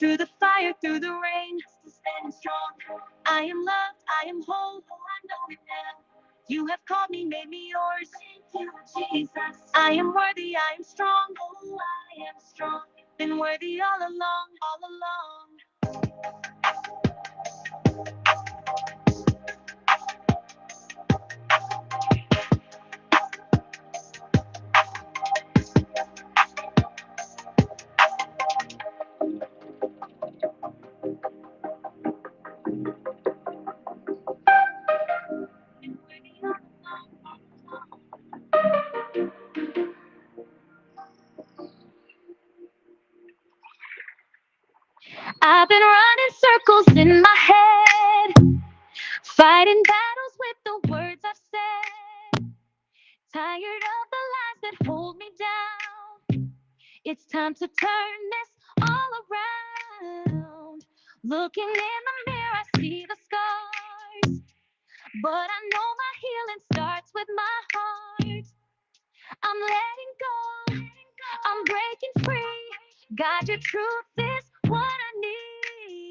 Through the fire, through the rain, still standing strong. I am loved, I am whole, oh, I know it now. You have called me, made me yours. Thank you, Jesus. I am worthy, I am strong, oh, I am strong. Been worthy all along, all along. Been worthy all along. I've been running circles in my head, fighting battles with the words I've said. Tired of the lies that hold me down. It's time to turn this all around. Looking in the mirror, I see the scars, but I know my healing starts with my heart. I'm letting go, I'm breaking free. God, your truth is what I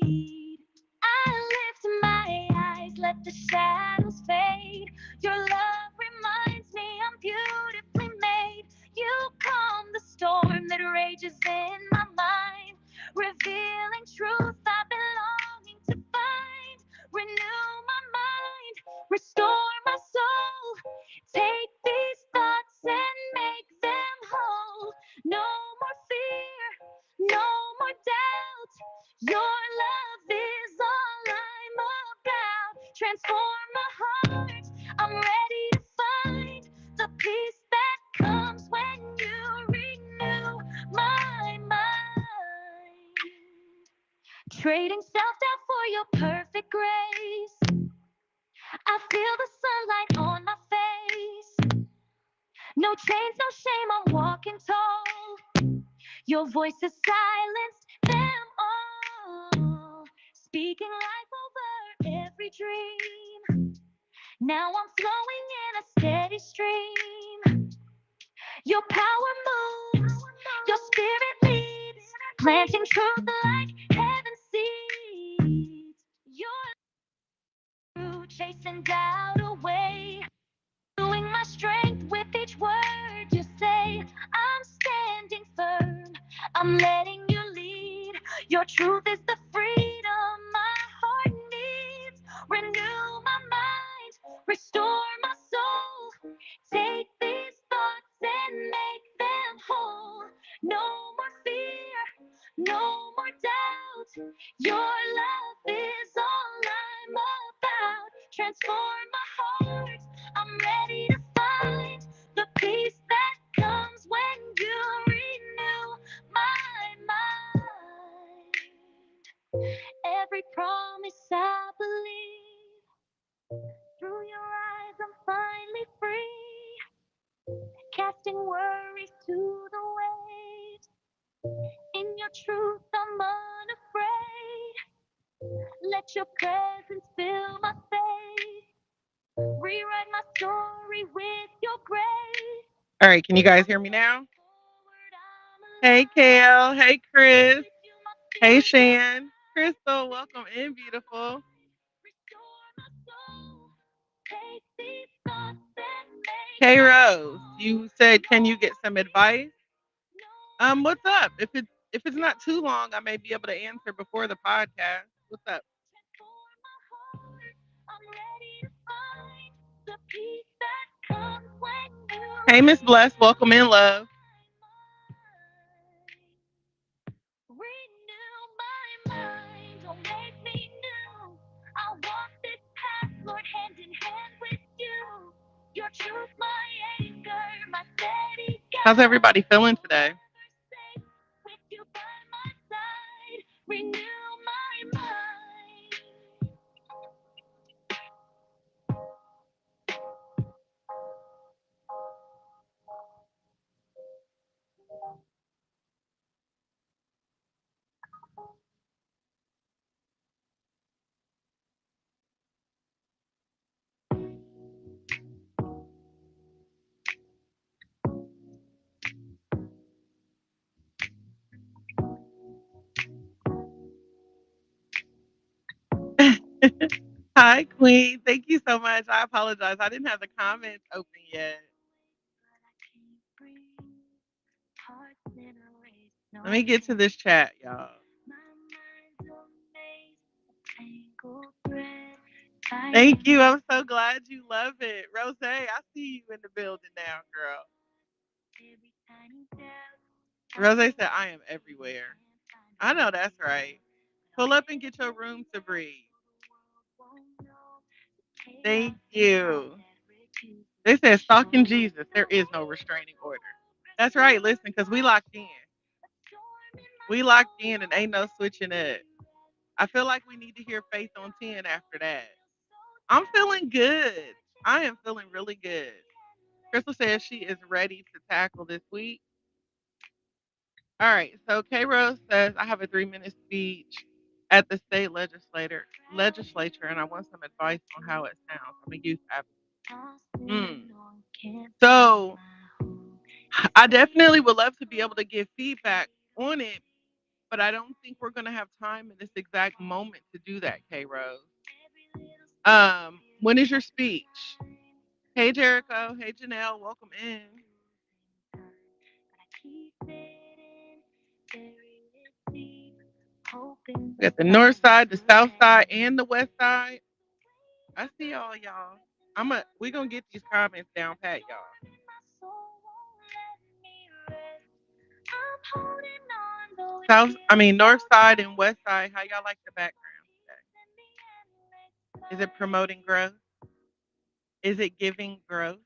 need. I lift my eyes, let the shadows fade. Your love reminds me I'm beautifully made. You calm the storm that rages in my mind, revealing truth I've been longing to find. Renew my mind, restore my soul. Take these thoughts and make them whole. No more fear, no more doubt. Your love is all I'm about. Transform my heart, I'm ready to find the peace that comes when you renew my mind. Trading self-doubt for your perfect grace, I feel the sunlight on my face. No chains, no shame, I'm walking tall. Your voice has silenced them all. Speaking life over every dream. Now I'm flowing in a steady stream. Your power moves, your spirit leads, planting truth like heaven seeds. You're through chasing doubt away. Renewing my strength with each word you say. I'm standing firm, I'm letting you lead. Your truth is the freedom my heart needs. Renew my mind, restore my soul. Take these thoughts and make them whole. No more fear, no more doubt. Your love is all I'm about. Transform my heart, I'm ready to find the peace that comes when you renew my mind. Every promise I believe, through your eyes I'm finally free, casting worries to the waves. In your truth I'm unafraid. Let your presence fill my faith. Rewrite my story with your grace. All right, can you guys hear me now? Hey, Kale. Hey, Chris. Hey, Shan. Crystal, welcome in, beautiful. Hey, Rose, you said, can you get some advice? What's up? If it's not too long, I may be able to answer before the podcast. What's up? Hey, Miss Bless, welcome in, love. Renew my mind, don't make me new. I walk this path, Lord, hand in hand with you. Your truth, my anchor, my steady How's guide. everybody feeling today? Safe with you by my side. Renew my mind. Hi, Queen. Thank you so much. I apologize. I didn't have the comments open yet. Let me get to this chat, y'all. Thank you. I'm so glad you love it. Rose, I see you in the building now, girl. Rose said, I am everywhere. I know that's right. Pull up and get your room to breathe. Thank you. They said, stalking Jesus, there is no restraining order. That's right. Listen, because we locked in. We locked in and ain't no switching it. I feel like we need to hear Faith on 10 after that. I'm feeling good. I am feeling really good. Crystal says she is ready to tackle this week. All right. So K Rose says I have a 3-minute speech at the state legislature, and I want some advice on how it sounds. I'm a youth advocate. So I definitely would love to be able to give feedback on it, but I don't think we're gonna have time in this exact moment to do that, K Rose. When is your speech? Hey Jericho, hey Janelle, welcome in. We got the north side, the south side, and the west side. I see all y'all. We gonna get these comments down pat, y'all. North side and west side. How y'all like the background today? Is it promoting growth? Is it giving growth?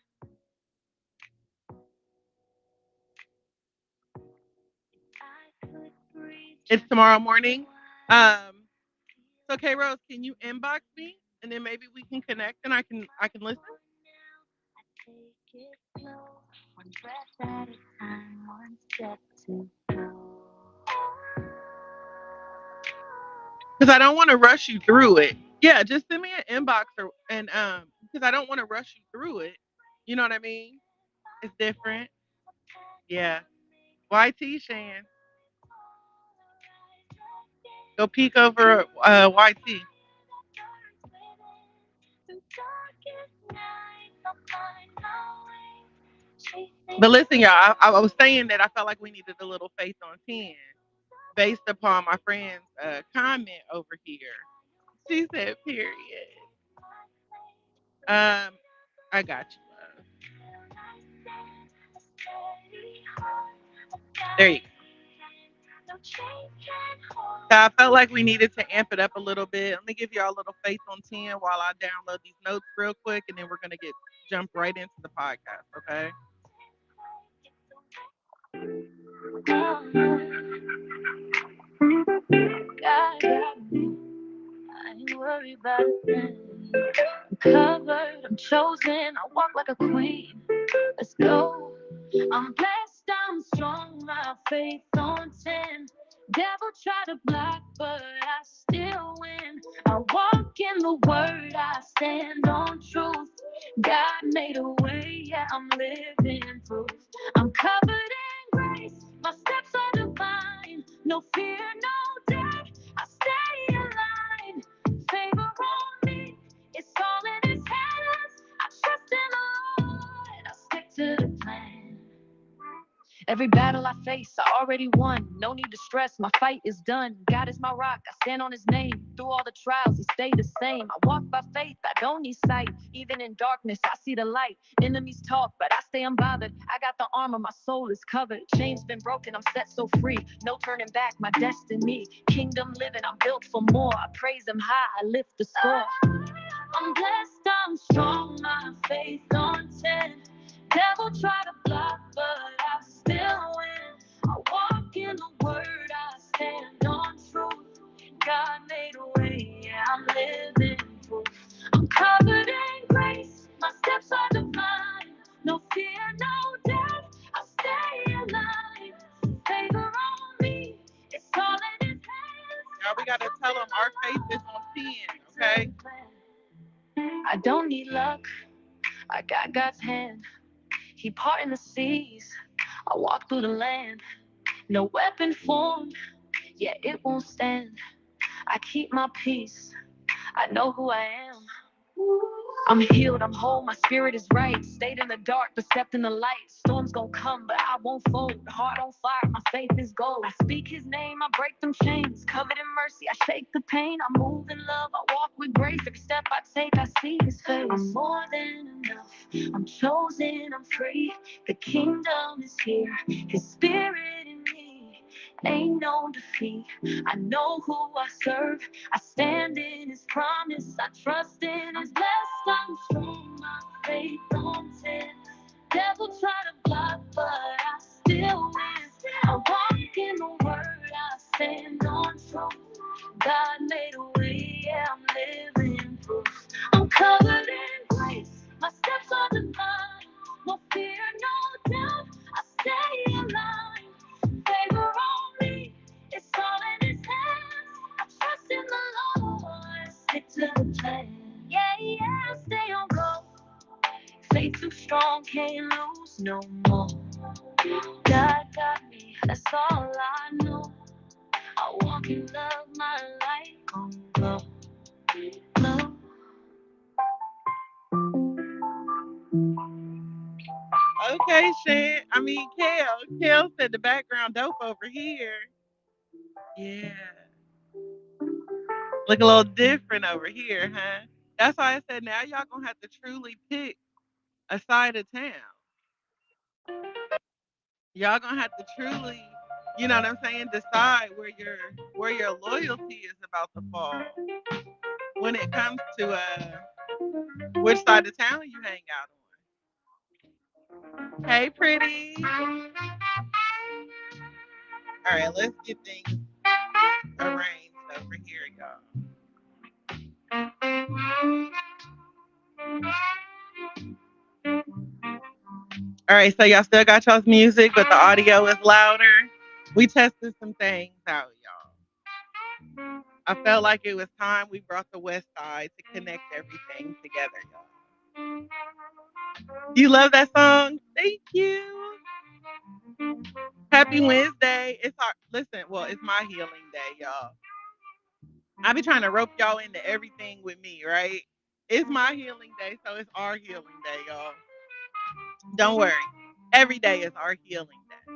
It's tomorrow morning. So K Rose, can you inbox me and then maybe we can connect and I can listen? Because I don't want to rush you through it. Yeah, just send me an inbox and because I don't want to rush you through it. You know what I mean? It's different. Yeah. YT Shan. Go peek over YT. But listen, y'all, I was saying that I felt like we needed a little faith on 10 based upon my friend's comment over here. She said, period. I got you, love. There you go. So I felt like we needed to amp it up a little bit. Let me give y'all a little faith on 10 while I download these notes real quick, and then we're gonna get jump right into the podcast, okay? I ain't worried about a thing. I'm covered, I'm chosen, I walk like a queen. Let's go. I'm blessed, I'm strong, my faith on 10. Devil try to block, but I still win. I walk in the word, I stand on truth. God made a way, yeah, I'm living proof. I'm covered in grace, my steps are divine. No fear, no doubt, I stay aligned. Favor on me, it's all in His hands. I trust in the Lord, I stick to the plan. Every battle I face, I already won. No need to stress, my fight is done. God is my rock, I stand on His name. Through all the trials, He stayed the same. I walk by faith, I don't need sight. Even in darkness, I see the light. Enemies talk, but I stay unbothered. I got the armor, my soul is covered. Chains been broken, I'm set so free. No turning back, my destiny. Kingdom living, I'm built for more. I praise Him high, I lift the score. I'm blessed, I'm strong, my faith on 10. Devil try to block, but I still win. I walk in the word, I stand on truth. God made a way, yeah, I'm living proof. I'm covered in grace, my steps are divine. No fear, no doubt, I stay alive. Favor on me, it's all in His hands. Now we gotta tell them our faith is on 10, okay? I don't need luck, I got God's hand. He parting the seas, I walk through the land. No weapon formed, yeah, it won't stand. I keep my peace, I know who I am. I'm healed, I'm whole, my spirit is right. Stayed in the dark, but stepped in the light. Storms gon' come, but I won't fold. Heart on fire, my faith is gold. I speak his name, I break them chains. Covered in mercy, I shake the pain. I move in love, I walk with grace. Every step I take, I see his face. I'm more than enough, I'm chosen, I'm free. The kingdom is here, his spirit in me. Ain't no defeat, I know who I serve. I stand in his promise, I trust in his blessing. I'm strong, my faith on 10. Devil try to block, but I still win. I walk in the word, I stand on truth. God made a way, yeah, I'm living proof. I'm covered in grace, my steps are divine. No fear, no doubt, I stay aligned. Favor on me, it's all in his hands. I trust in the Lord, stick to the plan. Yeah, yeah, stay on go. Faith too strong, can't lose no more. God got me, that's all I know. I walk in love, my light gon' glow, glow. Okay, Shan. Kel said the background dope over here. Yeah. Look a little different over here, huh? That's why I said now y'all gonna have to truly pick a side of town. Y'all gonna have to truly, you know what I'm saying, decide where your loyalty is about to fall when it comes to which side of town you hang out on. Hey, pretty. All right, let's get things arranged over here, y'all. All right, so y'all still got y'all's music, but the audio is louder. We tested some things out, y'all. I felt like it was time we brought the West Side to connect everything together, y'all. You love that song? Thank you. Happy Wednesday. It's our listen, well, it's my healing day, y'all. I be trying to rope y'all into everything with me, right? It's my healing day, so it's our healing day, y'all. Don't worry. Every day is our healing day.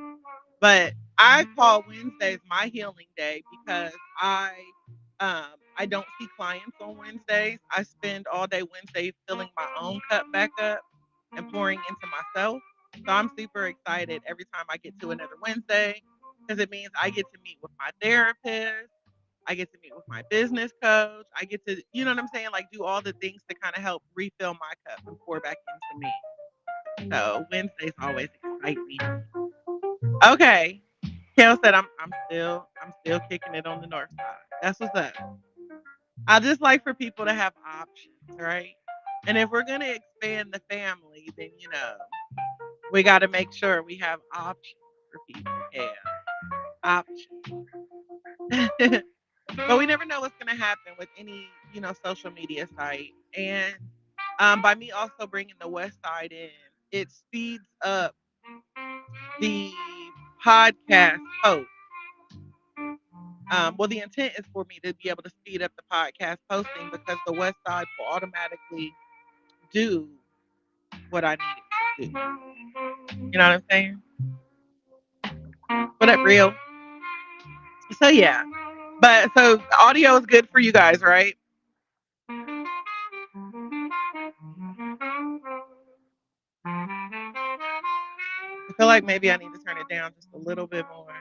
But I call Wednesdays my healing day because I don't see clients on Wednesdays. I spend all day Wednesday filling my own cup back up and pouring into myself. So I'm super excited every time I get to another Wednesday because it means I get to meet with my therapist. I get to meet with my business coach. I get to, you know what I'm saying? Like do all the things to kind of help refill my cup and pour back into me. So Wednesdays always excite me. Okay. Kel said I'm still kicking it on the north side. That's what's up. I just like for people to have options, right? And if we're gonna expand the family, then we gotta make sure we have options for people. Yeah. Options. But we never know what's gonna happen with any, social media site. And by me also bringing the West Side in, it speeds up the podcast post. Well, the intent is for me to be able to speed up the podcast posting because the West Side will automatically do what I need it to do. You know what I'm saying? What up, real? So yeah, but so audio is good for you guys, right? I feel like maybe I need to turn it down just a little bit more.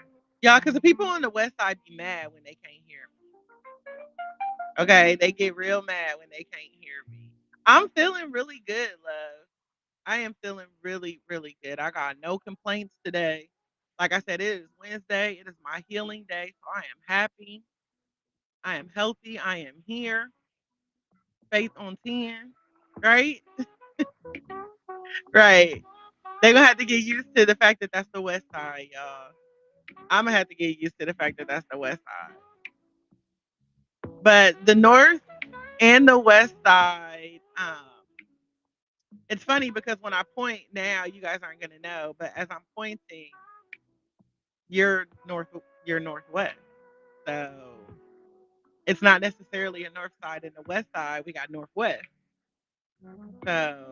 Yeah, because the people on the West Side be mad when they can't hear me. Okay, they get real mad when they can't hear me. I'm feeling really good, love. I am feeling really, really good. I got no complaints today. Like I said, it is Wednesday. It is my healing day. So I am happy. I am healthy. I am here. Faith on 10. Right? Right. They're going to have to get used to the fact that that's the West Side, y'all. I'm going to have to get used to the fact that that's the West Side. But the North and the West Side, it's funny because when I point now, you guys aren't going to know. But as I'm pointing, you're north, you're northwest. So It's not necessarily a north side and a west side. We got northwest. So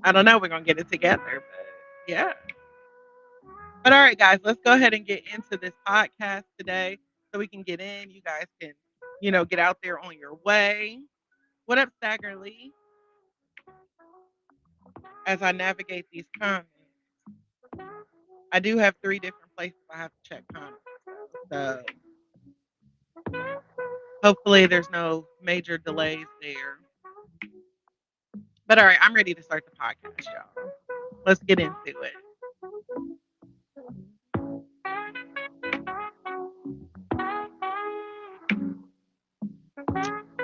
I don't know. We're gonna get it together, but yeah. But all right, guys, let's go ahead and get into this podcast today so we can get in. You guys can, get out there on your way. What up, Staggerly? As I navigate these comments, I do have 3 different places I have to check comments. So hopefully there's no major delays there. But all right, I'm ready to start the podcast, y'all. Let's get into it.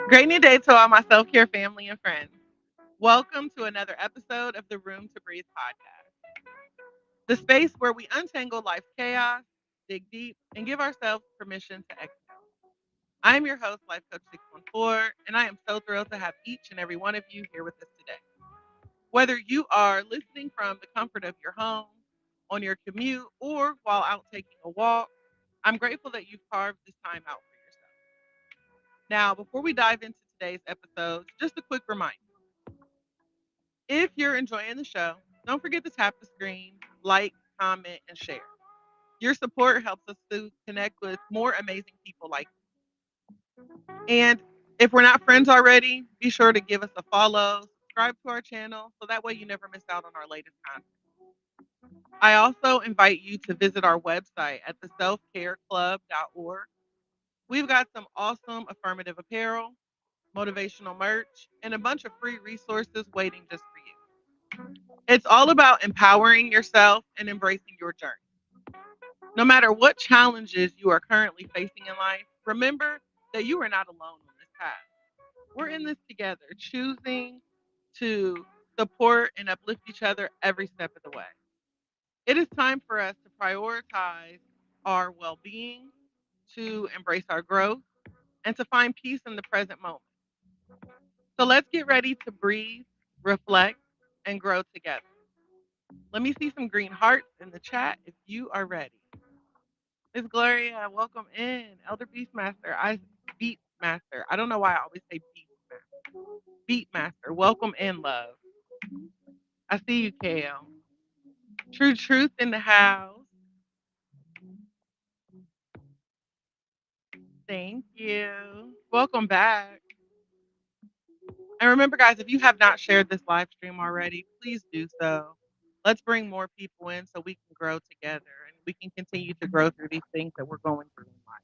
Great new day to all my self care family and friends. Welcome to another episode of the Room to Breathe podcast, the space where we untangle life's chaos, dig deep, and give ourselves permission to exhale. I am your host, Life Coach 614, and I am so thrilled to have each and every one of you here with us today. Whether you are listening from the comfort of your home, on your commute, or while out taking a walk, I'm grateful that you've carved this time out for yourself. Now, before we dive into today's episode, just a quick reminder. If you're enjoying the show, don't forget to tap the screen, like, comment, and share. Your support helps us to connect with more amazing people like you. And if we're not friends already, be sure to give us a follow, subscribe to our channel, so that way you never miss out on our latest content. I also invite you to visit our website at theselfcareclub.org. We've got some awesome affirmative apparel, motivational merch, and a bunch of free resources waiting just for you. It's all about empowering yourself and embracing your journey. No matter what challenges you are currently facing in life, remember that you are not alone on this path. We're in this together, choosing to support and uplift each other every step of the way. It is time for us to prioritize our well being, to embrace our growth, and to find peace in the present moment. So let's get ready to breathe, reflect, and grow together. Let me see some green hearts in the chat if you are ready. Miss Gloria, welcome in. Elder Beastmaster, Beatmaster. I don't know why I always say Beastmaster. Beatmaster, welcome in, love. I see you, Kale. True Truth in the house. Thank you. Welcome back. And remember, guys, if you have not shared this live stream already, please do so. Let's bring more people in so we can grow together and we can continue to grow through these things that we're going through in life.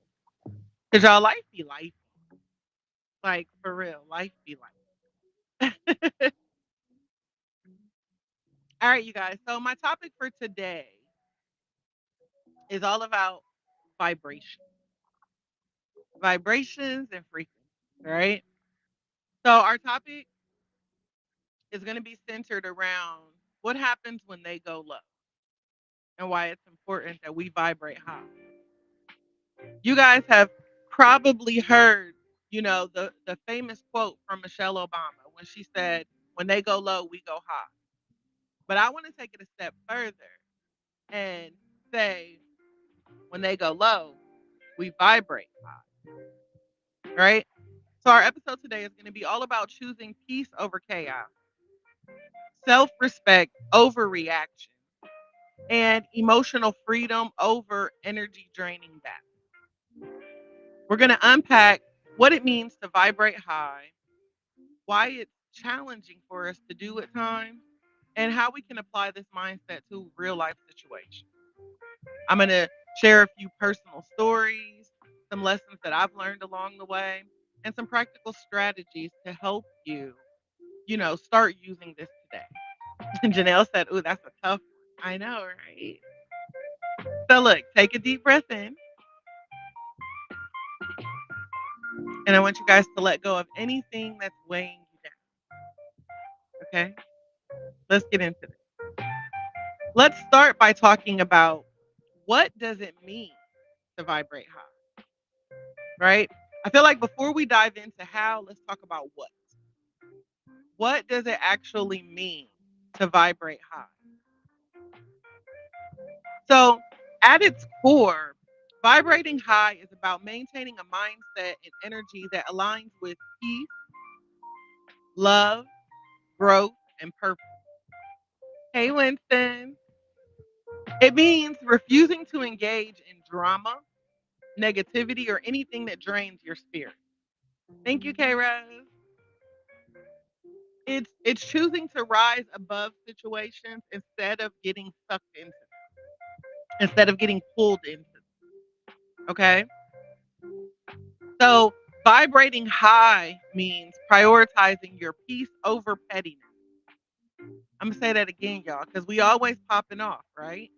Because y'all, life be life. Like, for real, life be life. All right, you guys. So, my topic for today is all about vibration, vibrations and frequencies, right? So, our topic is going to be centered around what happens when they go low and why it's important that we vibrate high. You guys have probably heard, the famous quote from Michelle Obama when she said, "When they go low, we go high." But I want to take it a step further and say, when they go low, we vibrate high, right? So our episode today is going to be all about choosing peace over chaos, self-respect over reaction, and emotional freedom over energy draining battle. We're going to unpack what it means to vibrate high, why it's challenging for us to do at times, and how we can apply this mindset to real life situations. I'm going to share a few personal stories, some lessons that I've learned along the way, and some practical strategies to help you, start using this today. And Janelle said, "Ooh, that's a tough one." I know, right? So look, take a deep breath in, and I want you guys to let go of anything that's weighing you down. Okay? Let's get into this. Let's start by talking about what does it mean to vibrate high, right? I feel like before we dive into how, let's talk about what. What does it actually mean to vibrate high? So, at its core, Vibrating high is about maintaining a mindset and energy that aligns with peace, love, growth, and purpose. Hey, Winston. It means refusing to engage in drama, negativity, or anything that drains your spirit. Thank you, K Rose. It's choosing to rise above situations instead of getting sucked into them, instead of getting pulled into them. Okay? So vibrating high means prioritizing your peace over pettiness. I'm gonna say that again, y'all, because we always popping off, right?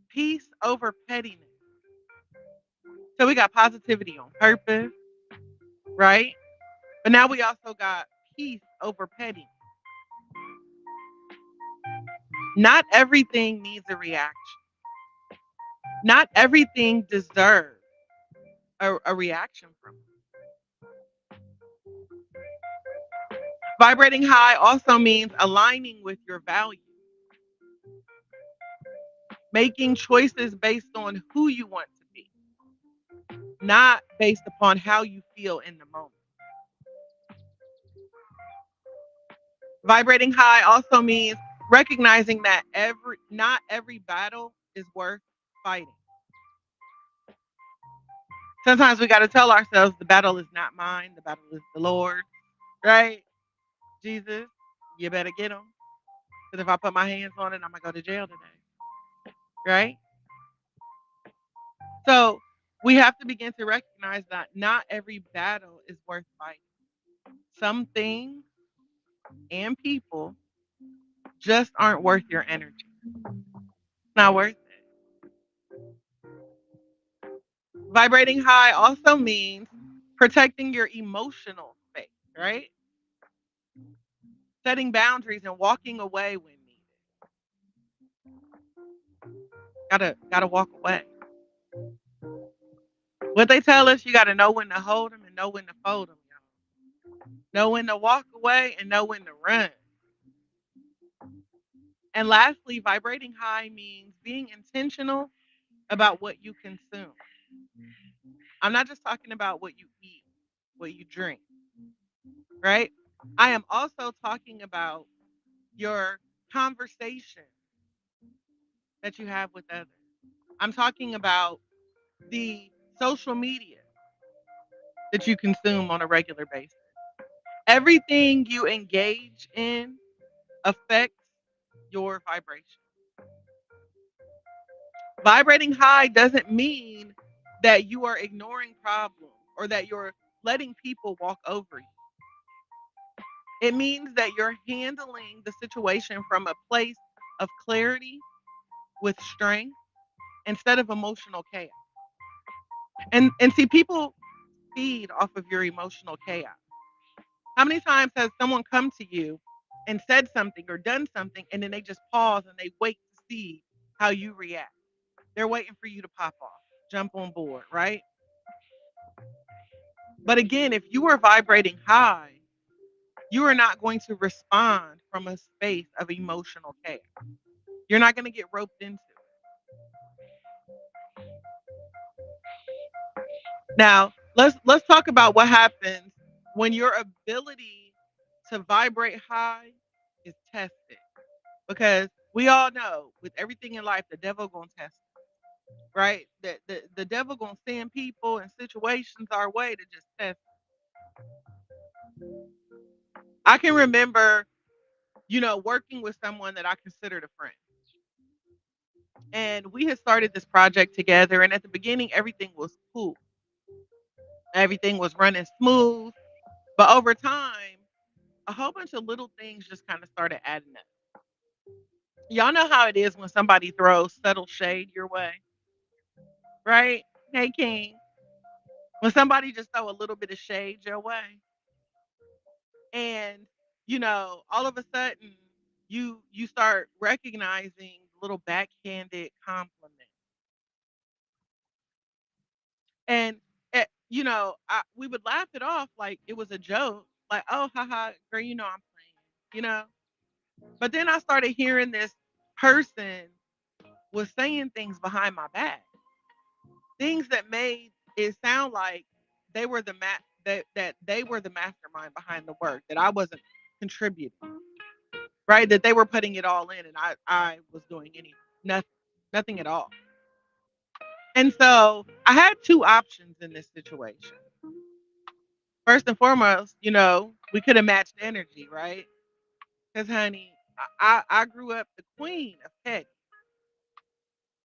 Peace over pettiness. So we got positivity on purpose, right? But now we also got peace over pettiness. Not everything needs a reaction. Not everything deserves a reaction from us. Vibrating high also means aligning with your values, making choices based on who you want to be, not based upon how you feel in the moment. Vibrating high also means recognizing that every not every battle is worth fighting. Sometimes we got to tell ourselves the battle is not mine, the battle is the Lord, right? Jesus, you better get him. Because if I put my hands on it, I'm going to go to jail today, right? So we have to begin to recognize that not every battle is worth fighting. Some things and people just aren't worth your energy. It's not worth it. Vibrating high also means protecting your emotional space, right? Setting boundaries and walking away when needed. Gotta walk away. What they tell us, you gotta know when to hold them and know when to fold them, y'all. Know when to walk away and know when to run. And lastly, vibrating high means being intentional about what you consume. I'm not just talking about what you eat, what you drink, right? I am also talking about your conversation that you have with others. I'm talking about the social media that you consume on a regular basis. Everything you engage in affects your vibration. Vibrating high doesn't mean that you are ignoring problems or that you're letting people walk over you. It means that you're handling the situation from a place of clarity with strength instead of emotional chaos. And see, people feed off of your emotional chaos. How many times has someone come to you and said something or done something and then they just pause and they wait to see how you react? They're waiting for you to pop off, jump on board, right? But again, if you are vibrating high, you are not going to respond from a space of emotional chaos. You're not going to get roped into it. Now, let's talk about what happens when your ability to vibrate high is tested. Because we all know with everything in life, the devil gonna test us, right? The devil gonna send people and situations our way to just test us. I can remember, working with someone that I considered a friend. And we had started this project together. And at the beginning, everything was cool. Everything was running smooth. But over time, a whole bunch of little things just kind of started adding up. Y'all know how it is when somebody throws subtle shade your way, right? Hey, King. When somebody just throw a little bit of shade your way, and all of a sudden you start recognizing little backhanded compliments, and we would laugh it off like it was a joke, like, oh, haha, girl, I'm playing, you know. But then I started hearing this person was saying things behind my back, things that made it sound like they were that they were the mastermind behind the work, that I wasn't contributing, right? That they were putting it all in and I was doing nothing, nothing at all. And so I had two options in this situation. First and foremost, we could have matched energy, right? Because, honey, I grew up the queen of petty.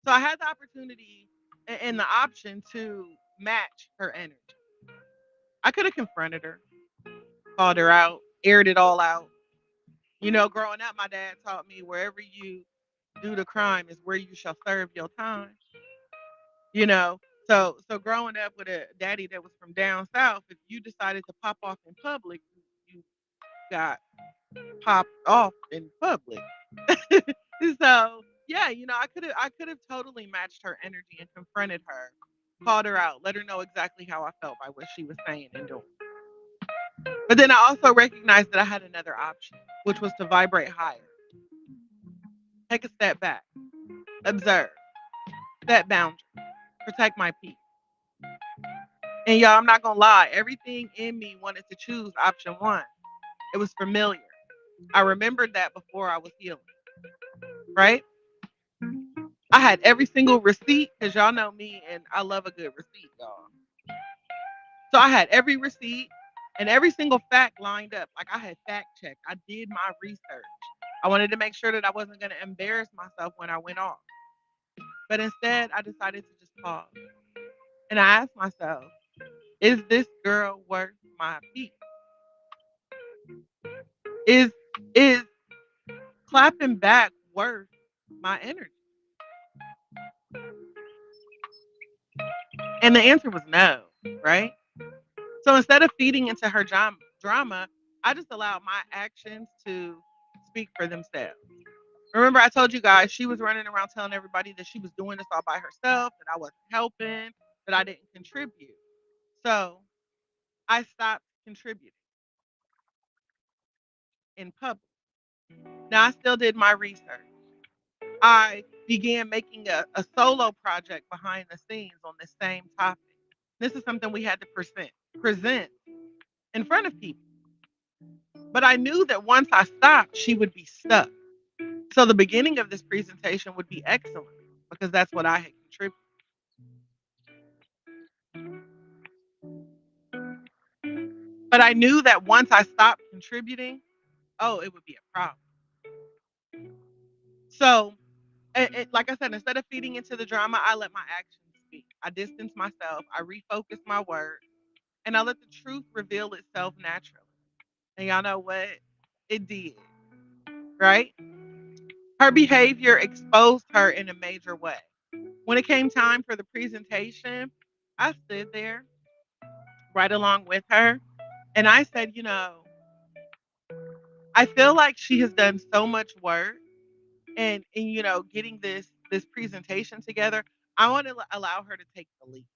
So I had the opportunity and the option to match her energy. I could have confronted her, called her out, aired it all out. Growing up, my dad taught me wherever you do the crime is where you shall serve your time. You know, so growing up with a daddy that was from down south, if you decided to pop off in public, you got popped off in public. So yeah, I could have totally matched her energy and confronted her, called her out, let her know exactly how I felt by what she was saying and doing. But then I also recognized that I had another option, which was to vibrate higher, take a step back, observe, set boundaries, protect my peace. And y'all, I'm not gonna lie, everything in me wanted to choose option one. It was familiar. I remembered that before I was healing, right? I had every single receipt because y'all know me and I love a good receipt, y'all. So I had every receipt and every single fact lined up. Like I had fact checked. I did my research. I wanted to make sure that I wasn't going to embarrass myself when I went off. But instead, I decided to just pause. And I asked myself, is this girl worth my peace? Is is clapping back worth my energy? And the answer was no, right? So instead of feeding into her drama, I just allowed my actions to speak for themselves. Remember, I told you guys she was running around telling everybody that she was doing this all by herself, that I wasn't helping, that I didn't contribute. So I stopped contributing in public. Now, I still did my research. I began making a solo project behind the scenes on this same topic. This is something we had to present in front of people. But I knew that once I stopped, she would be stuck. So the beginning of this presentation would be excellent because that's what I had contributed. But I knew that once I stopped contributing, oh, it would be a problem. So, like I said, instead of feeding into the drama, I let my actions speak. I distanced myself, I refocused my words, and I let the truth reveal itself naturally. And y'all know what? It did, right? Her behavior exposed her in a major way. When it came time for the presentation, I stood there right along with her and I said, I feel like she has done so much work and getting this presentation together. I want to allow her to take the lead,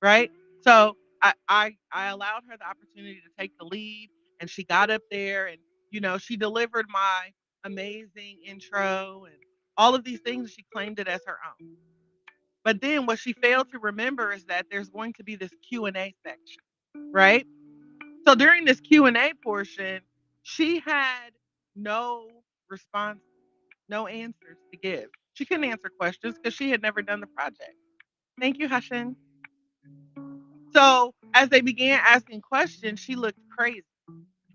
right? So I allowed her the opportunity to take the lead, and she got up there and she delivered my amazing intro and all of these things. She claimed it as her own. But then what she failed to remember is that there's going to be this Q&A section, right? So during this Q&A portion, she had no response, no answers to give. She couldn't answer questions because she had never done the project. Thank you, Hashin. So as they began asking questions, she looked crazy.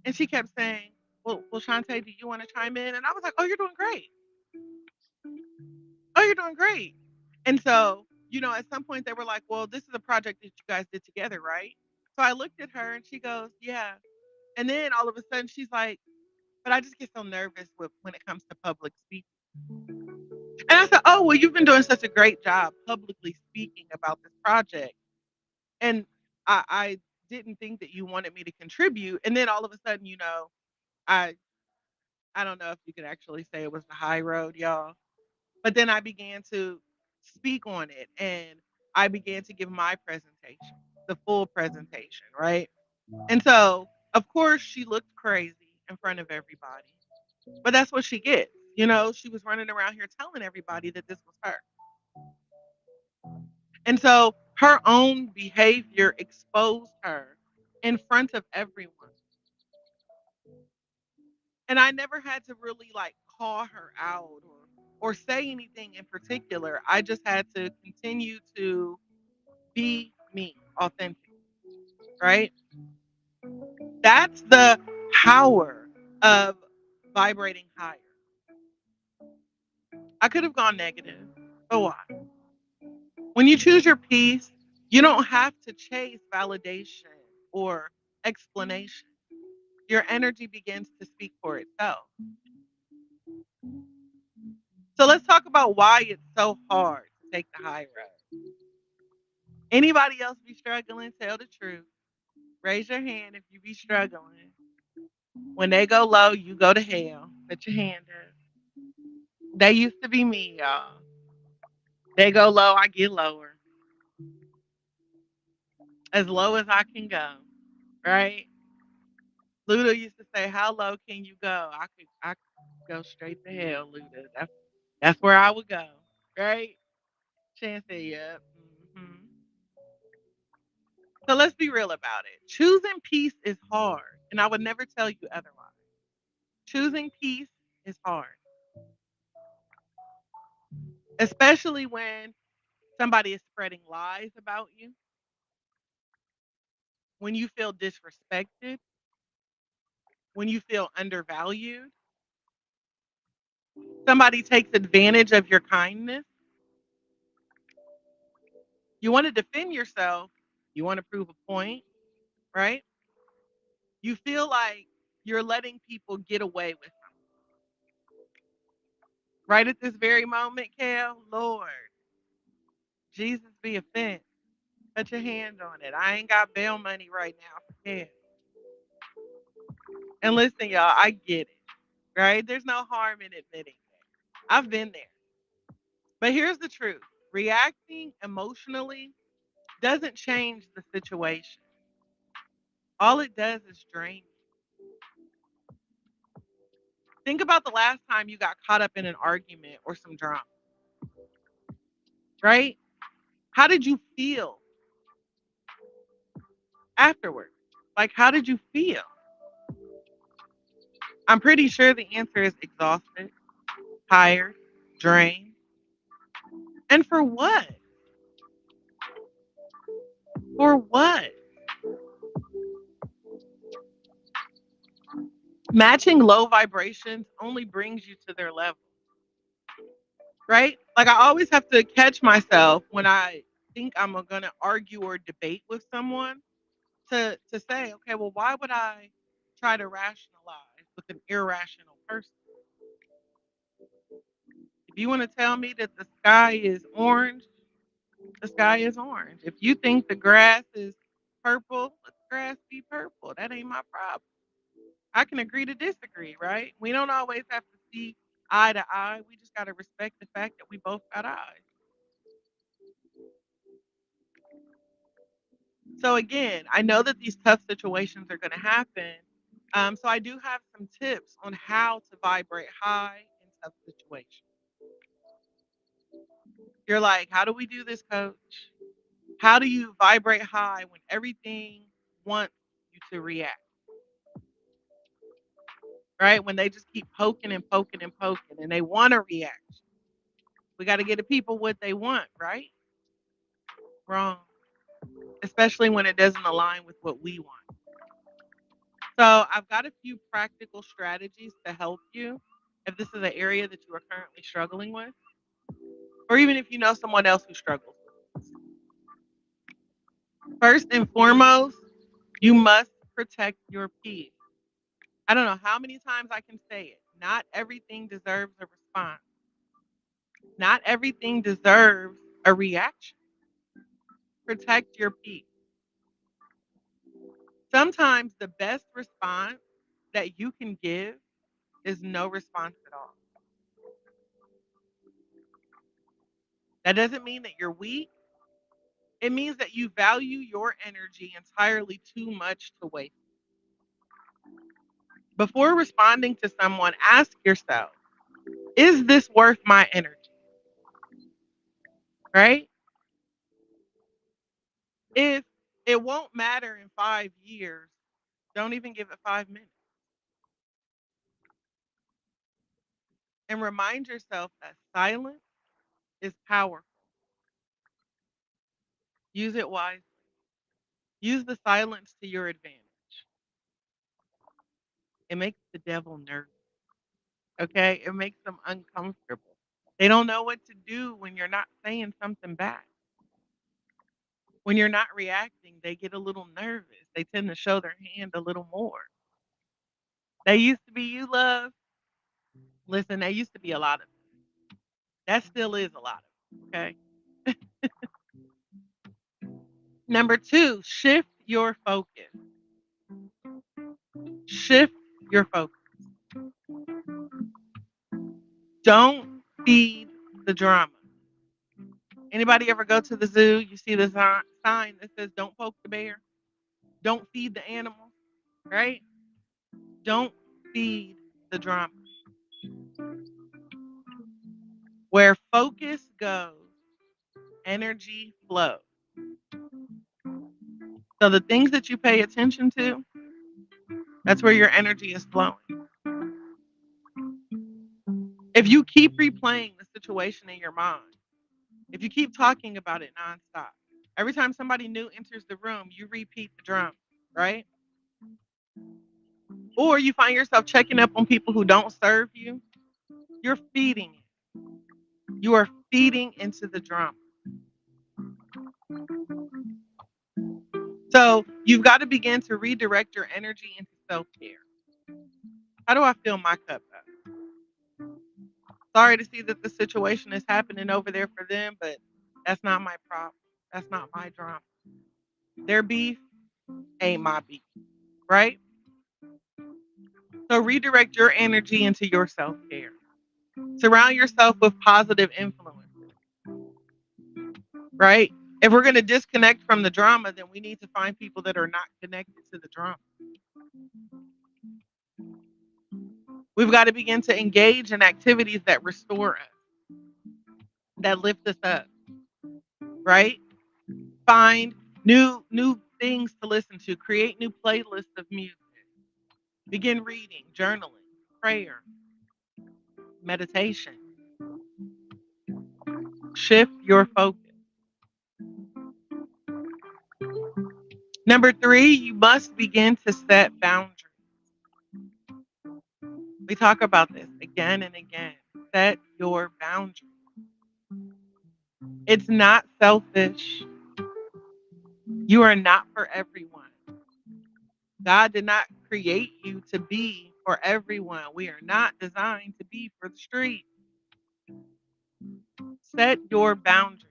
And she kept saying, well, Shantae, do you want to chime in? And I was like, oh, you're doing great. Oh, you're doing great. And so, at some point they were like, well, this is a project that you guys did together, right? So I looked at her and she goes, yeah. And then all of a sudden she's like, but I just get so nervous when it comes to public speaking. And I said, oh, well, you've been doing such a great job publicly speaking about this project. And I didn't think that you wanted me to contribute. And then all of a sudden, I I don't know if you could actually say it was the high road, y'all. But then I began to speak on it and I began to give my presentation, the full presentation, right? And so, of course, she looked crazy in front of everybody. But that's what she gets. She was running around here telling everybody that this was her. And so her own behavior exposed her in front of everyone. And I never had to really like call her out or say anything in particular. I just had to continue to be me, authentic, right? That's the power of vibrating higher. I could have gone negative. But why? When you choose your peace, you don't have to chase validation or explanation. Your energy begins to speak for itself. So let's talk about why it's so hard to take the high road. Anybody else be struggling? Tell the truth. Raise your hand if you be struggling. When they go low, you go to hell. Put your hand up. They used to be me, y'all. They go low, I get lower. As low as I can go. Right? Luda used to say, "How low can you go?" I could go straight to hell, Luda. That's where I would go. Right? Chance said, "Yep." So let's be real about it. Choosing peace is hard, and I would never tell you otherwise. Choosing peace is hard, especially when somebody is spreading lies about you, when you feel disrespected, when you feel undervalued, somebody takes advantage of your kindness. You want to defend yourself, you want to prove a point, right? You feel like you're letting people get away with it. Right at this very moment, Cal, Lord, Jesus be offended. Put your hand on it. I ain't got bail money right now for Cal. And listen, y'all, I get it, right? There's no harm in admitting that. I've been there. But here's the truth: reacting emotionally doesn't change the situation. All it does is drain you. Think about the last time you got caught up in an argument or some drama, right? How did you feel afterwards? Like, how did you feel? I'm pretty sure the answer is exhausted, tired, drained. And for what? For what? Matching low vibrations only brings you to their level, right? Like, I always have to catch myself when I think I'm going to argue or debate with someone to say, okay, well, why would I try to rationalize with an irrational person? If you want to tell me that the sky is orange, the sky is orange. If you think the grass is purple, let the grass be purple. That ain't my problem. I can agree to disagree, right? We don't always have to see eye to eye. We just got to respect the fact that we both got eyes. So, again, I know that these tough situations are going to happen. So, I do have some tips on how to vibrate high in tough situations. You're like, how do we do this, coach? How do you vibrate high when everything wants you to react, right? When they just keep poking and poking and poking and they want to react. We got to get the people what they want, right? Wrong. Especially when it doesn't align with what we want. So I've got a few practical strategies to help you if this is an area that you are currently struggling with, or even if you know someone else who struggles with this. First and foremost, you must protect your peace. I don't know how many times I can say it. Not everything deserves a response. Not everything deserves a reaction. Protect your peace. Sometimes the best response that you can give is no response at all. That doesn't mean that you're weak. It means that you value your energy entirely too much to waste. Before responding to someone, ask yourself, is this worth my energy? Right? If it won't matter in 5 years, don't even give it 5 minutes. And remind yourself that silence is powerful. Use it wisely. Use the silence to your advantage. It makes the devil nervous. Okay? It makes them uncomfortable. They don't know what to do when you're not saying something back. When you're not reacting, they get a little nervous. They tend to show their hand a little more. They used to be you, love. Listen, there used to be a lot of them. That still is a lot of them. Okay. Number two, shift your focus. Shift your focus. Don't feed the drama. Anybody ever go to the zoo? You see the sign that says "Don't poke the bear." Don't feed the animals. Right? Don't feed the drama. Where focus goes, energy flows. So the things that you pay attention to, that's where your energy is flowing. If you keep replaying the situation in your mind, if you keep talking about it nonstop, every time somebody new enters the room, you repeat the drama, right? Or you find yourself checking up on people who don't serve you, you're feeding it. You are feeding into the drama. So you've got to begin to redirect your energy into self care. How do I fill my cup up? Sorry to see that the situation is happening over there for them, but that's not my problem. That's not my drama. Their beef ain't my beef, right? So redirect your energy into your self care. Surround yourself with positive influences, right? If we're going to disconnect from the drama, then we need to find people that are not connected to the drama. We've got to begin to engage in activities that restore us, that lift us up, right? Find new things to listen to, create new playlists of music. Begin reading, journaling, prayer, meditation. Shift your focus. Number three, you must begin to set boundaries. We talk about this again and again. Set your boundaries. It's not selfish. You are not for everyone. God did not create you to be for everyone. We are not designed to be for the street. Set your boundaries.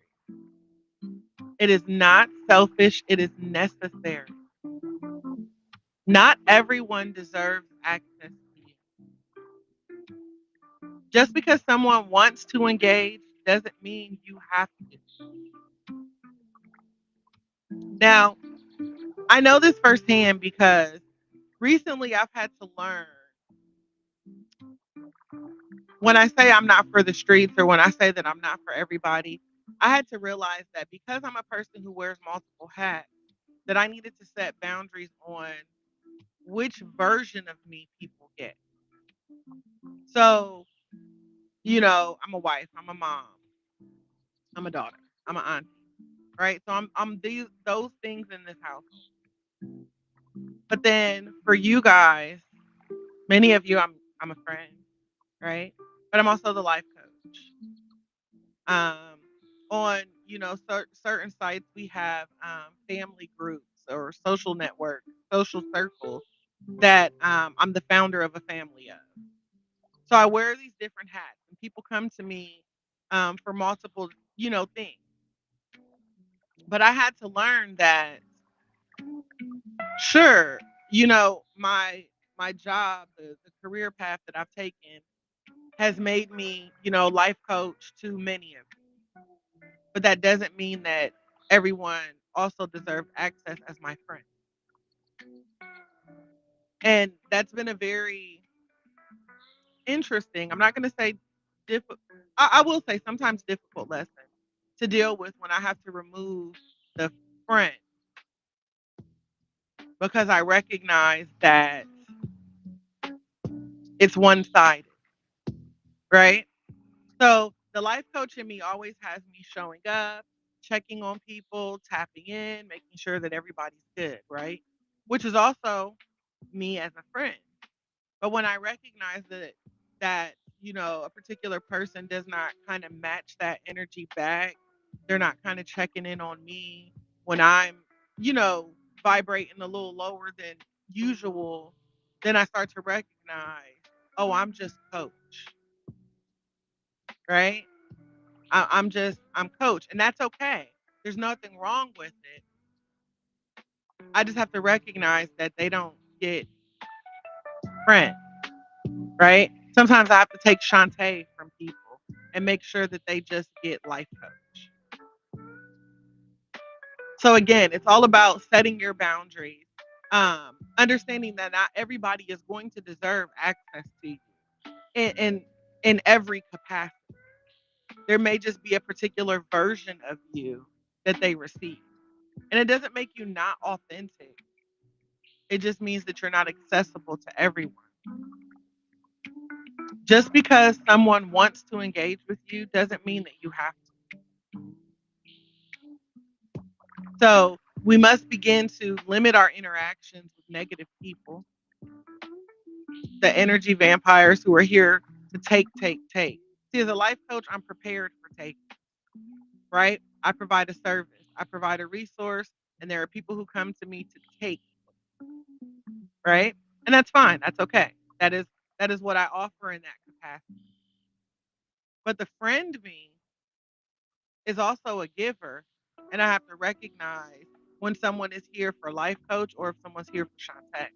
It is not selfish, it is necessary. Not everyone deserves access to you. Just because someone wants to engage doesn't mean you have to. Now, I know this firsthand because recently I've had to learn when I say I'm not for the streets or when I say that I'm not for everybody, I had to realize that because I'm a person who wears multiple hats, that I needed to set boundaries on which version of me people get. So, I'm a wife, I'm a mom, I'm a daughter, I'm an auntie, right? So I'm those things in this house. But then for you guys, many of you, I'm a friend, right? But I'm also the life coach. Um, on certain sites, we have family groups or social networks, social circles that I'm the founder of a family of. So I wear these different hats, and people come to me for multiple, things. But I had to learn that, sure, my job, the career path that I've taken, has made me, life coach to many of you. But that doesn't mean that everyone also deserves access as my friend. And that's been a very interesting, I'm not going to say difficult, I will say sometimes difficult lesson to deal with when I have to remove the friend. because I recognize that it's one sided, right? So the life coach in me always has me showing up, checking on people, tapping in, making sure that everybody's good, right? Which is also me as a friend. But when I recognize that a particular person does not kind of match that energy back, they're not kind of checking in on me when I'm, you know, vibrating a little lower than usual, then I start to recognize, oh, I'm just coach, right? I'm coach, and that's okay. There's nothing wrong with it. I just have to recognize that they don't get friends, right? Sometimes I have to take Shantae from people and make sure that they just get life coach. So again, it's all about setting your boundaries, understanding that not everybody is going to deserve access to you in every capacity. There may just be a particular version of you that they receive. And it doesn't make you not authentic. It just means that you're not accessible to everyone. Just because someone wants to engage with you doesn't mean that you have to. So we must begin to limit our interactions with negative people, the energy vampires who are here to take, take, take. See, as a life coach, I'm prepared for taking, right? I provide a service, I provide a resource, and there are people who come to me to take, right? And that's fine. That's okay. That is what I offer in that capacity. But the friend me is also a giver, and I have to recognize when someone is here for life coach or if someone's here for Shantae.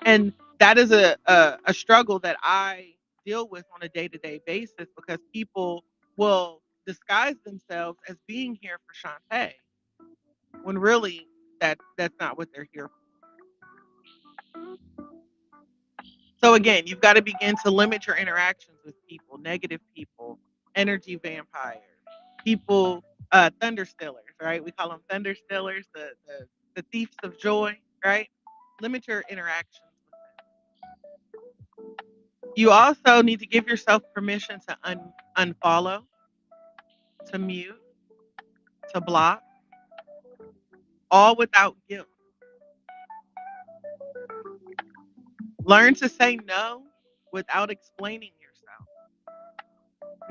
And that is a struggle that I deal with on a day-to-day basis because people will disguise themselves as being here for Shantae when really that's not what they're here for. So again, you've got to begin to limit your interactions with people, negative people, energy vampires, people, thunder stillers, right? We call them thunder stillers, the thieves of joy, right? Limit your interactions with them. You also need to give yourself permission to unfollow, to mute, to block, all without guilt. Learn to say no without explaining yourself.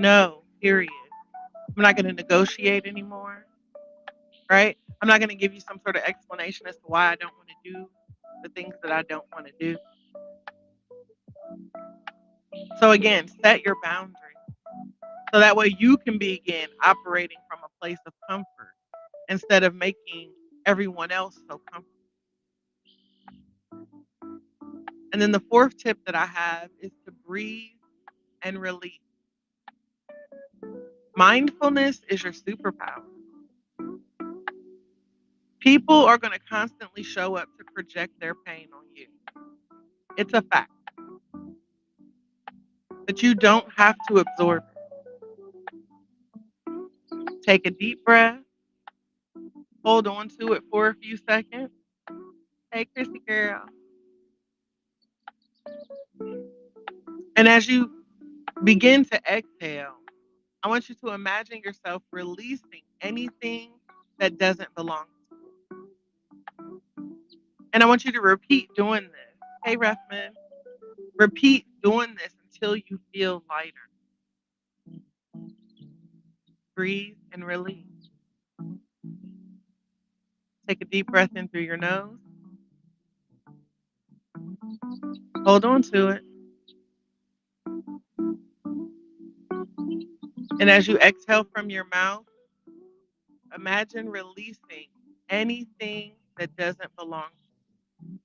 No, period. I'm not going to negotiate anymore, right? I'm not going to give you some sort of explanation as to why I don't want to do the things that I don't want to do. So, again, set your boundaries so that way you can begin operating from a place of comfort instead of making everyone else so comfortable. And then the fourth tip that I have is to breathe and release. Mindfulness is your superpower. People are going to constantly show up to project their pain on you. It's a fact. But you don't have to absorb it. Take a deep breath, hold on to it for a few seconds. Hey, Chrissy girl. And as you begin to exhale, I want you to imagine yourself releasing anything that doesn't belong to you. And I want you to repeat doing this. Hey, Ruffman. Repeat doing this until you feel lighter. Breathe and release. Take a deep breath in through your nose. Hold on to it. And as you exhale from your mouth, imagine releasing anything that doesn't belong to you.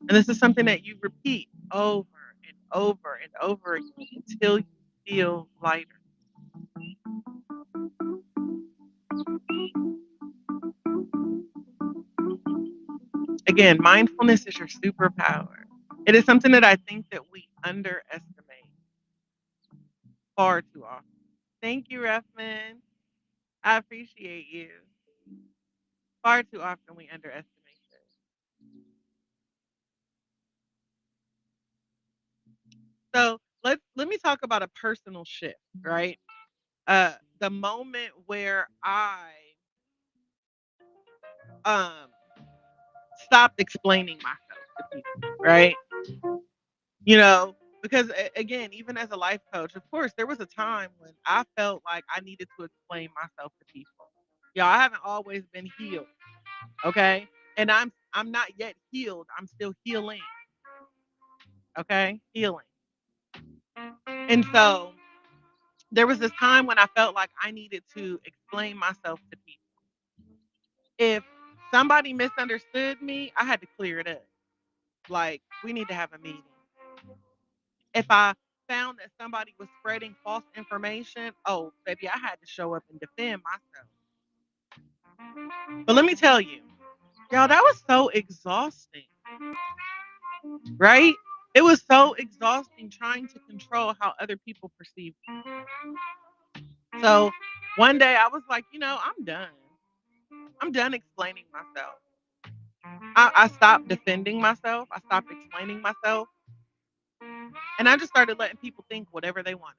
And this is something that you repeat over and over and over again until you feel lighter. Again, mindfulness is your superpower. It is something that I think that we underestimate far too often. Thank you, Ruffman. I appreciate you. Far too often we underestimate this. So let me talk about a personal shift, right? The moment where I um stopped explaining myself to people, right? You know, because again, even as a life coach, of course, there was a time when I felt like I needed to explain myself to people. Yeah, I haven't always been healed, okay? And I'm not yet healed. I'm still healing, okay? Healing. And so there was this time when I felt like I needed to explain myself to people. If somebody misunderstood me, I had to clear it up. Like, we need to have a meeting. If I found that somebody was spreading false information, oh, baby, I had to show up and defend myself. But let me tell you, y'all, that was so exhausting, right? It was so exhausting trying to control how other people perceive me. So one day I was like, I'm done. I'm done explaining myself. I stopped defending myself. I stopped explaining myself. And I just started letting people think whatever they wanted,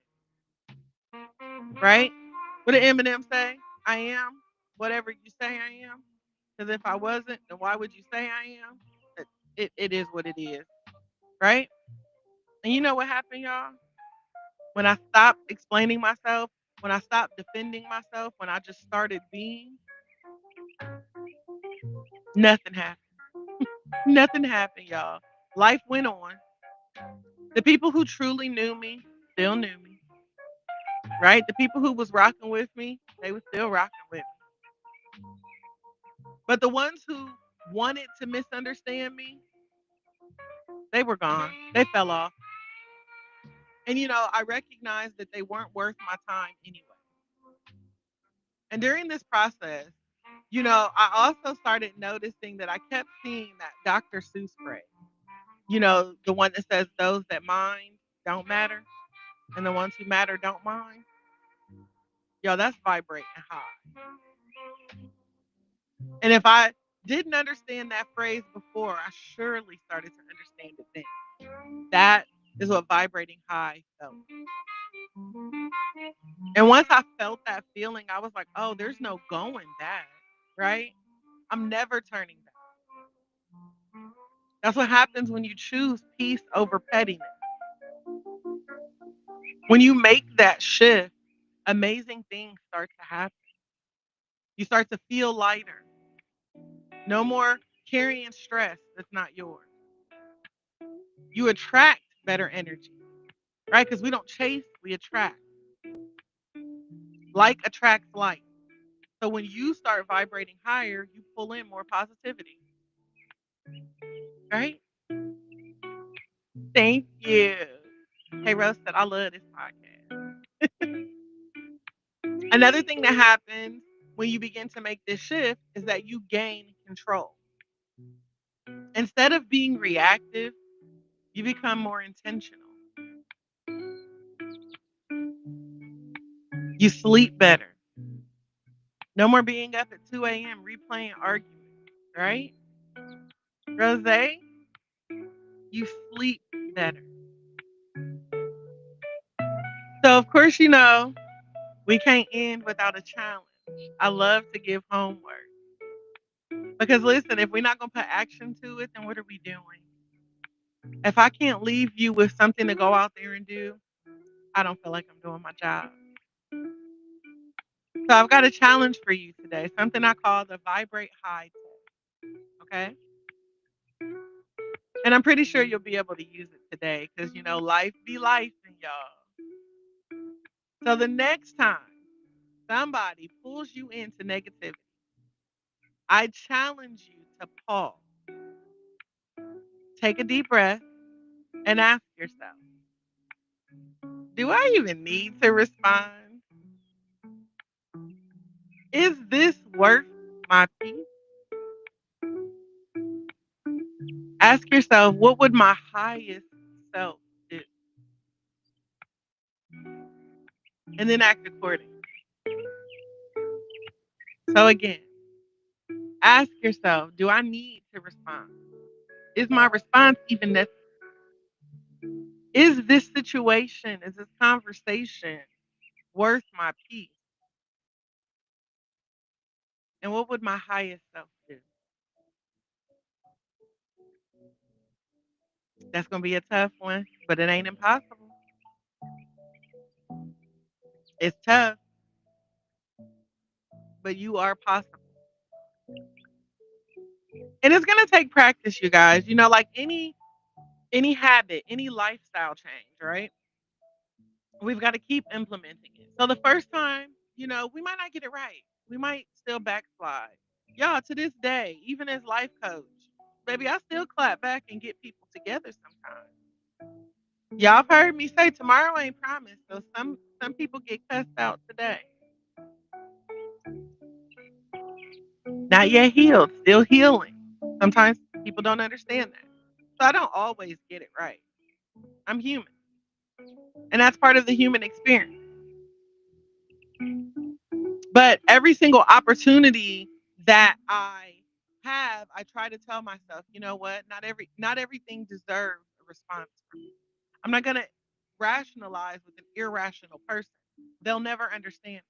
right? What did Eminem say? I am whatever you say I am. Because if I wasn't, then why would you say I am? It is what it is, right? And you know what happened, y'all? When I stopped explaining myself, when I stopped defending myself, when I just started being, nothing happened. Nothing happened, y'all. Life went on. The people who truly knew me still knew me, right? The people who was rocking with me, they were still rocking with me. But the ones who wanted to misunderstand me, they were gone. They fell off. And I recognized that they weren't worth my time anyway. And during this process, I also started noticing that I kept seeing that Dr. Seuss phrase. The one that says those that mind don't matter and the ones who matter don't mind. Yo, that's vibrating high. And if I didn't understand that phrase before, I surely started to understand it then. That is what vibrating high felt. And once I felt that feeling, I was like, oh, there's no going back, right? I'm never turning back. That's what happens when you choose peace over pettiness. When you make that shift, amazing things start to happen. You start to feel lighter. No more carrying stress that's not yours. You attract better energy, right? Because we don't chase, we attract. Like attracts like. So when you start vibrating higher, you pull in more positivity, right? Thank you. Hey, Rose said, I love this podcast. Another thing that happens when you begin to make this shift is that you gain control. Instead of being reactive, you become more intentional. You sleep better. No more being up at 2 a.m. replaying arguments, right? Rose, you sleep better. So, of course, we can't end without a challenge. I love to give homework. Because listen, if we're not going to put action to it, then what are we doing? If I can't leave you with something to go out there and do, I don't feel like I'm doing my job. So I've got a challenge for you today, something I call the Vibrate High test. Okay? And I'm pretty sure you'll be able to use it today because, life be life, and y'all. So the next time somebody pulls you into negativity, I challenge you to pause, take a deep breath, and ask yourself, do I even need to respond? Is this worth my peace? Ask yourself, what would my highest self do? And then act accordingly. So again, ask yourself, do I need to respond? Is my response even necessary? Is this situation, is this conversation worth my peace? And what would my highest self do? That's going to be a tough one, but it ain't impossible. It's tough, but you are possible. And it's going to take practice, you guys. You know, like any habit, any lifestyle change, right? We've got to keep implementing it. So the first time, we might not get it right. We might still backslide. Y'all, to this day, even as life coach, baby, I still clap back and get people together sometimes. Y'all have heard me say tomorrow ain't promised. So some people get cussed out today. Not yet healed, still healing. Sometimes people don't understand that. So I don't always get it right. I'm human. And that's part of the human experience. But every single opportunity that I have, I try to tell myself, you know what? Not everything deserves a response from me. I'm not gonna rationalize with an irrational person. They'll never understand.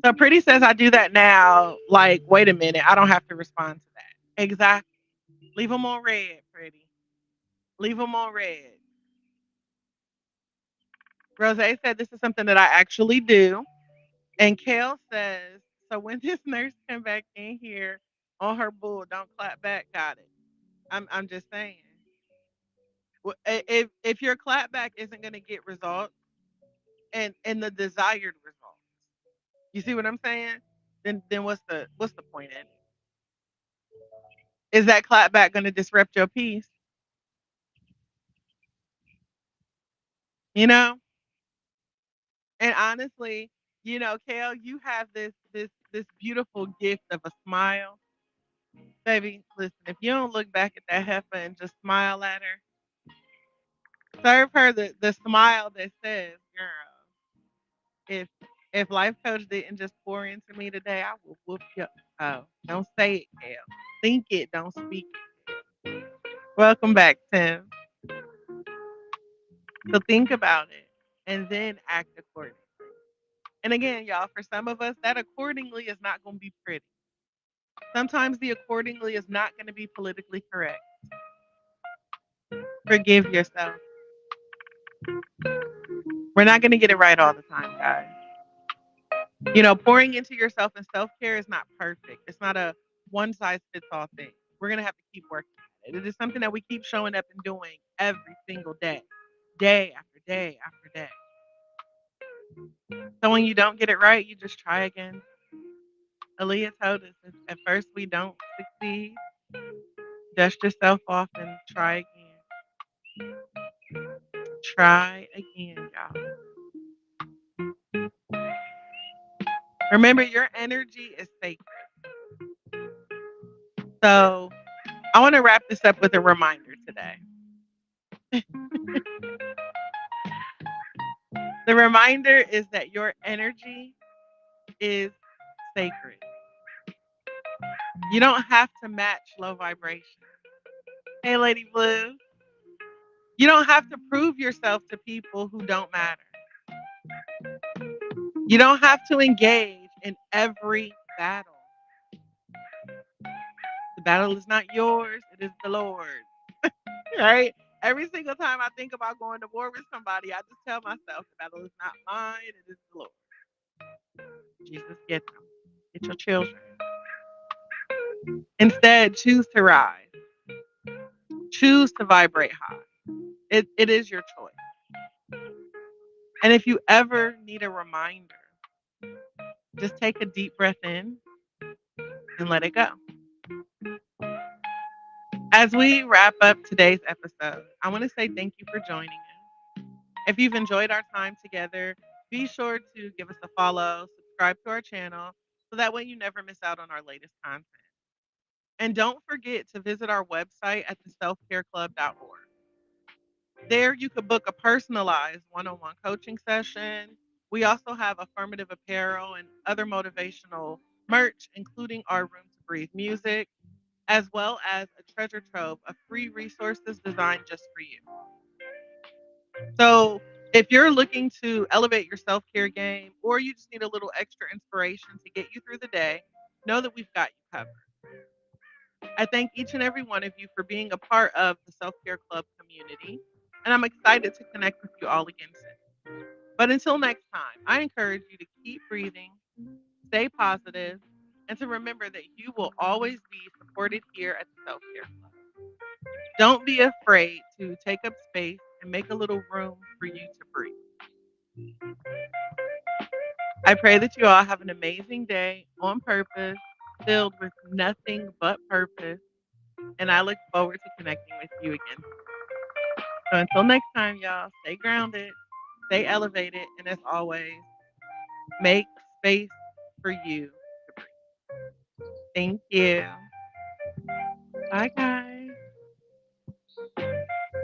So Pretty says I do that now. Like, wait a minute, I don't have to respond to that. Exactly. Leave them on red, Pretty. Leave them on red. Rose said this is something that I actually do. And Kale says, so when this nurse come back in here on her bull, don't clap back. Got it. I'm just saying. If your clap back isn't going to get results and the desired results, you see what I'm saying? Then what's the point in it? Is that clap back going to disrupt your peace? You know. And honestly, Kale, you have this beautiful gift of a smile. Baby, listen, if you don't look back at that heifer and just smile at her, serve her the smile that says, girl, if life coach didn't just pour into me today, I will whoop you. Oh, don't say it, Kale. Think it, don't speak it. Welcome back, Tim. So think about it and then act accordingly. And again, y'all, for some of us, that accordingly is not going to be pretty. Sometimes the accordingly is not going to be politically correct. Forgive yourself. We're not going to get it right all the time, guys. Pouring into yourself and self care is not perfect. It's not a one size fits all thing. We're going to have to keep working at it. It is something that we keep showing up and doing every single day, day after day after day. So when you don't get it right, you just try again. Aaliyah told us at first we don't succeed, dust yourself off and try again. Try again, y'all. Remember, your energy is sacred. So I want to wrap this up with a reminder today. The reminder is that your energy is sacred. You don't have to match low vibration. Hey, Lady Blue. You don't have to prove yourself to people who don't matter. You don't have to engage in every battle. The battle is not yours, it is the Lord. Right? Every single time I think about going to war with somebody, I just tell myself the battle is not mine, it is the Lord. Jesus, get them. Get your children. Instead, choose to rise. Choose to vibrate high. It is your choice. And if you ever need a reminder, just take a deep breath in and let it go. As we wrap up today's episode, I want to say thank you for joining us. If you've enjoyed our time together, be sure to give us a follow, subscribe to our channel, so that way you never miss out on our latest content. And don't forget to visit our website at theselfcareclub.org. There, you could book a personalized one on one coaching session. We also have affirmative apparel and other motivational merch, including our Room to Breathe music, as well as a treasure trove of free resources designed just for you. So, if you're looking to elevate your self care game or you just need a little extra inspiration to get you through the day, know that we've got you covered. I thank each and every one of you for being a part of the Self Care Club community, and I'm excited to connect with you all again soon. But until next time, I encourage you to keep breathing, stay positive, and to remember that you will always be supported here at the Self Care Club. Don't be afraid to take up space and make a little room for you to breathe. I pray that you all have an amazing day on purpose, filled with nothing but purpose, and I look forward to connecting with you again. So until next time, y'all, stay grounded, stay elevated, and as always, make space for you to breathe. Thank you. Bye, guys.